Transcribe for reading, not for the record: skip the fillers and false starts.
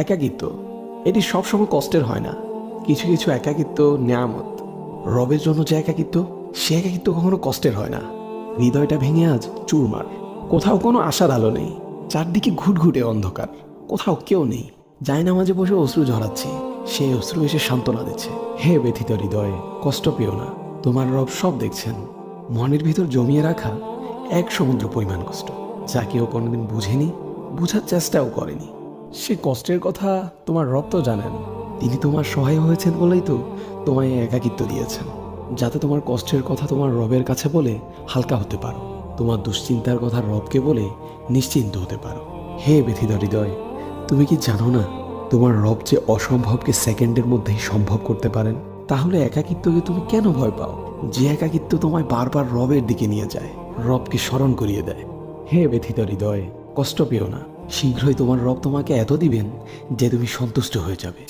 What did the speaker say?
একাকিত্ব এটি সবসময় কষ্টের হয় না। কিছু কিছু একাকিত্ব নেয়ামত। রবের জন্য যে একাকিত্ব, সে একাকিত্ব কখনো কষ্টের হয় না। হৃদয়টা ভেঙে আজ চুরমার। কোথাও কোনো আশার আলো নেই, চারদিকে ঘুটঘুটে অন্ধকার। কোথাও কেউ নেই। জায়নামাজে বসে অশ্রু ঝরাচ্ছি, সেই অশ্রু এসে সান্ত্বনা দিচ্ছে। হে ব্যথিত হৃদয়ে, কষ্ট পেও না, তোমার রব সব দেখছেন। মনের ভিতর জমিয়ে রাখা এক সমুদ্র পরিমাণ কষ্ট, যা কেউ কোনোদিন বুঝেনি, বুঝার চেষ্টাও করেনি। সে কষ্টের কথা তোমার রব তো জানেন। তিনি তোমার সহায় হয়েছেন বলেই তো তোমায় এই একাকিত্ব দিয়েছেন, যাতে তোমার কষ্টের কথা তোমার রবের কাছে বলে হালকা হতে পারো, তোমার দুশ্চিন্তার কথা রবকে বলে নিশ্চিন্ত হতে পারো। হে ব্যথিত হৃদয়, তুমি কি জানো না তোমার রব যে অসম্ভবকে সেকেন্ডের মধ্যেই সম্ভব করতে পারেন? তাহলে একাকিত্বকে তুমি কেন ভয় পাও? যে একাকিত্ব তোমায় বারবার রবের দিকে নিয়ে যায়, রবকে স্মরণ করিয়ে দেয়। হে ব্যথিত হৃদয়, কষ্ট পেও না। শীঘ্রই তোমার রব তোমাকে এত দিবেন যে তুমি সন্তুষ্ট হয়ে যাবে।